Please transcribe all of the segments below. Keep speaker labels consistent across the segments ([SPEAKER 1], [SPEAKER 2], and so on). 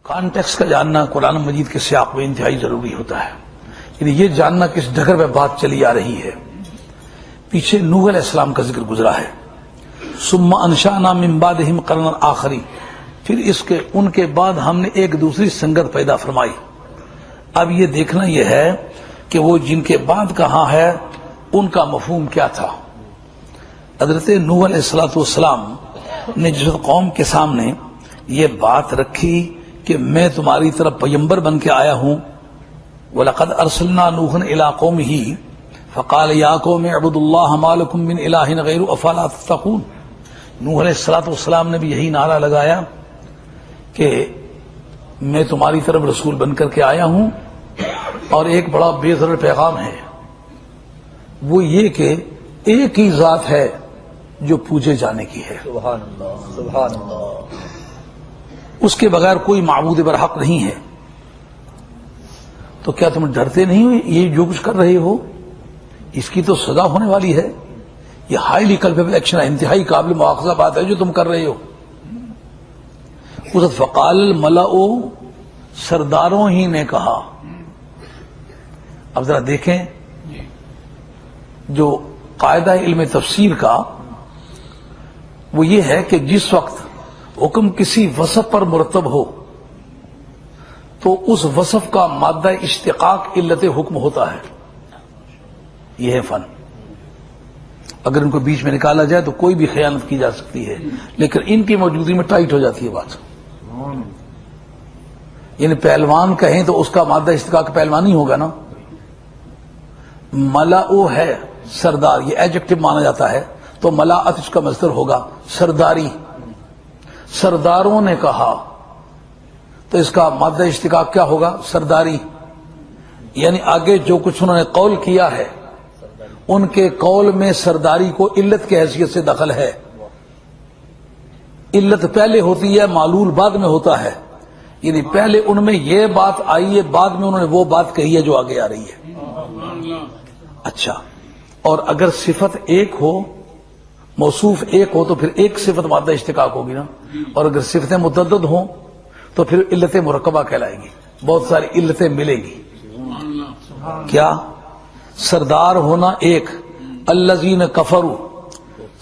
[SPEAKER 1] Context کا جاننا قرآن مجید کے سیاق میں انتہائی ضروری ہوتا ہے. یعنی یہ جاننا کس ڈگر پہ بات چلی آ رہی ہے. پیچھے نوح علیہ السلام کا ذکر گزرا ہے. ثم انشأنا من بعدہم قرنا آخری، پھر اس کے ان کے بعد ہم نے ایک دوسری سنگت پیدا فرمائی. اب یہ دیکھنا یہ ہے کہ وہ جن کے بعد کہاں ہے ان کا مفہوم کیا تھا. حضرت نوح علیہ السلام نے جس قوم کے سامنے یہ بات رکھی کہ میں تمہاری طرف پیغمبر بن کے آیا ہوں، وَلَقَدْ أَرْسَلْنَا نُوحًا إِلَىٰ قَوْمِهِ فَقَالَ يَا قَوْمِ اعْبُدُوا اللَّهَ مَا لَكُم مِّنْ إِلَٰهٍ غَيْرُهُ أَفَلَا تَتَّقُونَ. نوح علیہ السلام نے بھی یہی نعرہ لگایا کہ میں تمہاری طرف رسول بن کر کے آیا ہوں اور ایک بڑا بے ضرر پیغام ہے، وہ یہ کہ ایک ہی ذات ہے جو پوجے جانے کی ہے،
[SPEAKER 2] سبحان اللہ سبحان اللہ،
[SPEAKER 1] اس کے بغیر کوئی معبود برحق نہیں ہے. تو کیا تم ڈرتے نہیں ہو؟ یہ جو کچھ کر رہے ہو اس کی تو سزا ہونے والی ہے. یہ ہائیلی کلپیبل ایکشن ہے، انتہائی قابل مواخذہ بات ہے جو تم کر رہے ہو. اس فقال الملأ، سرداروں ہی نے کہا. اب ذرا دیکھیں جو قاعدہ علم تفسیر کا وہ یہ ہے کہ جس وقت حکم کسی وصف پر مرتب ہو تو اس وصف کا مادہ اشتقاق علت حکم ہوتا ہے. یہ ہے فن. اگر ان کو بیچ میں نکالا جائے تو کوئی بھی خیانت کی جا سکتی ہے، لیکن ان کی موجودگی میں ٹائٹ ہو جاتی ہے بات. یعنی پہلوان کہیں تو اس کا مادہ اشتقاق پہلوانی ہوگا نا. ملأ ہے سردار، یہ ایڈجیکٹو مانا جاتا ہے تو ملاءت اس کا مصدر ہوگا سرداری. سرداروں نے کہا تو اس کا مادہ اشتقاق کیا ہوگا؟ سرداری. یعنی آگے جو کچھ انہوں نے قول کیا ہے ان کے قول میں سرداری کو علت کی حیثیت سے دخل ہے. علت پہلے ہوتی ہے، معلول بعد میں ہوتا ہے. یعنی پہلے ان میں یہ بات آئی ہے، بعد میں انہوں نے وہ بات کہی ہے جو آگے آ رہی ہے. اچھا، اور اگر صفت ایک ہو، موصوف ایک ہو تو پھر ایک صفت مادہ اشتقاق ہوگی نا. اور اگر صفتیں متعدد ہوں تو پھر علت مرکبہ کہلائے گی. بہت ساری علتیں ملیں گی. کیا؟ سردار ہونا ایک. الذین کفروا،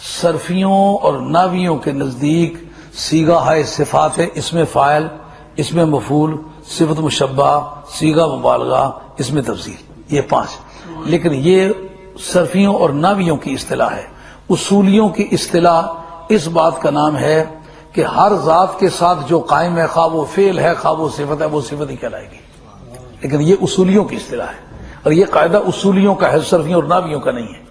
[SPEAKER 1] صرفیوں اور ناویوں کے نزدیک صیغہ ہے صفات ہے، اس میں فاعل، اس میں مفعول، صفت مشبہ، صیغہ مبالغہ، اس میں تفضیل، یہ 5. لیکن یہ صرفیوں اور ناویوں کی اصطلاح ہے. اصولیوں کی اصطلاح اس بات کا نام ہے کہ ہر ذات کے ساتھ جو قائم ہے، خواہ وہ فعل ہے خواہ وہ صفت ہے، وہ صفت ہی کہلائے گی. لیکن یہ اصولیوں کی اصطلاح ہے اور یہ قاعدہ اصولیوں کا ہے، صرفیوں اور ناویوں کا نہیں ہے.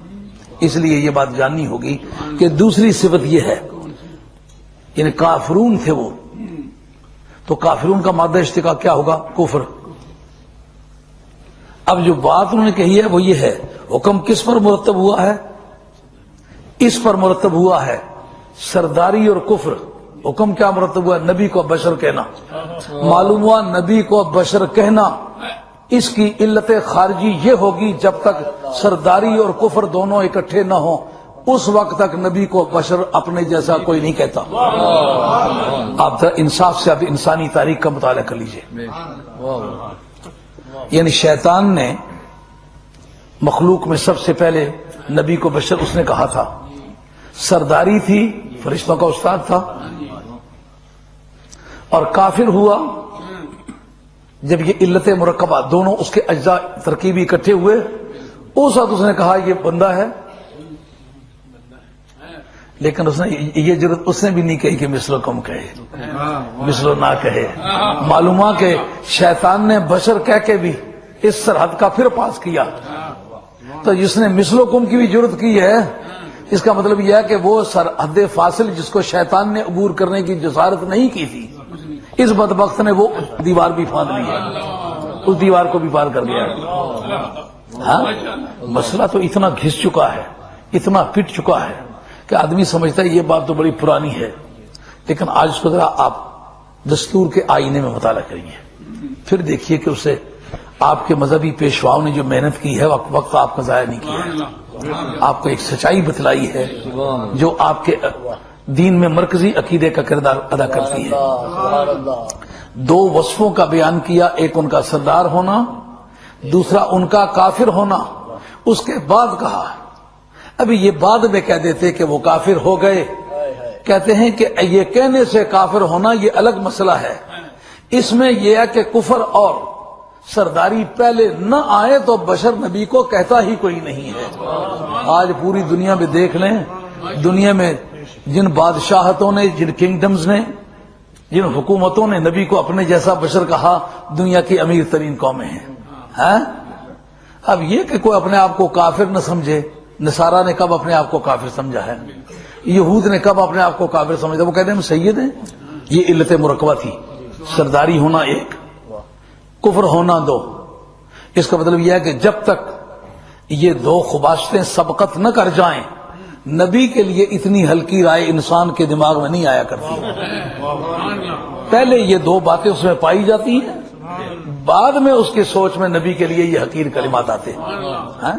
[SPEAKER 1] اس لیے یہ بات جاننی ہوگی کہ دوسری صفت یہ ہے. یعنی کافرون تھے وہ، تو کافرون کا مادہ اشتقاق کیا ہوگا؟ کفر. اب جو بات انہوں نے کہی ہے وہ یہ ہے، حکم کس پر مرتب ہوا ہے؟ اس پر مرتب ہوا ہے، سرداری اور کفر. حکم کیا مرتب ہوا ہے؟ نبی کو بشر کہنا. معلوم ہوا نبی کو بشر کہنا اس کی علت خارجی یہ ہوگی جب تک سرداری اور کفر دونوں اکٹھے نہ ہوں اس وقت تک نبی کو بشر اپنے جیسا کوئی نہیں کہتا. آپ ذرا انصاف سے اب انسانی تاریخ کا مطالعہ کر لیجئے. یعنی شیطان نے مخلوق میں سب سے پہلے نبی کو بشر اس نے کہا تھا. سرداری تھی، فرشتوں کا استاد تھا. اور کافر ہوا جب یہ علت مرکبہ دونوں اس کے اجزاء ترکیبی اکٹھے ہوئے، اس وقت اس نے کہا یہ بندہ ہے. لیکن اس نے یہ ضرورت اس نے بھی نہیں کہی کہ مثلکم کہے، مثل نہ کہے. معلومہ کہ شیطان نے بشر کہہ کے بھی اس سرحد کا پھر پاس کیا. تو جس نے مثلکم کی بھی ضرورت کی ہے اس کا مطلب یہ ہے کہ وہ سرحد فاصل جس کو شیطان نے عبور کرنے کی جسارت نہیں کی تھی، اس بدبخت نے وہ دیوار بھی پھاند لی ہے، اس دیوار کو بھی پار کر گیا. ہاں، مسئلہ تو اتنا گھس چکا ہے، اتنا پٹ چکا ہے کہ آدمی سمجھتا ہے یہ بات تو بڑی پرانی ہے. لیکن آج اس کو ذرا آپ دستور کے آئینے میں مطالعہ کریے، پھر دیکھیے کہ اسے آپ کے مذہبی پیشواؤں نے جو محنت کی ہے وقت آپ کا ضائع نہیں کیا ہے. آپ کو ایک سچائی بتلائی ہے جو آپ کے دین میں مرکزی عقیدے کا کردار ادا کرتی ہے۔
[SPEAKER 2] سبحان اللہ،
[SPEAKER 1] دو وصفوں کا بیان کیا، ایک ان کا سردار ہونا، دوسرا ان کا کافر ہونا۔ اس کے بعد کہا، ابھی یہ بعد میں کہہ دیتے کہ وہ کافر ہو گئے، کہتے ہیں کہ یہ کہنے سے کافر ہونا یہ الگ مسئلہ ہے، اس میں یہ ہے کہ کفر اور سرداری پہلے نہ آئے تو بشر نبی کو کہتا ہی کوئی نہیں ہے۔ آج پوری دنیا میں دیکھ لیں، دنیا میں جن بادشاہتوں نے، جن کنگڈمز نے، جن حکومتوں نے نبی کو اپنے جیسا بشر کہا، دنیا کی امیر ترین قومیں ہیں۔ اب یہ کہ کوئی اپنے آپ کو کافر نہ سمجھے، نصارہ نے کب اپنے آپ کو کافر سمجھا ہے؟ یہود نے کب اپنے آپ کو کافر سمجھا؟ وہ کہتے ہیں ہم سید ہیں۔ یہ علت مرکبہ تھی، سرداری ہونا ایک، کفر ہونا دو۔ اس کا مطلب یہ ہے کہ جب تک یہ دو خباثتیں سبقت نہ کر جائیں، نبی کے لیے اتنی ہلکی رائے انسان کے دماغ میں نہیں آیا کرتی۔ پہلے یہ دو باتیں اس میں پائی جاتی ہیں، بعد میں اس کی سوچ میں نبی کے لیے یہ حقیر کلمات آتے ہیں۔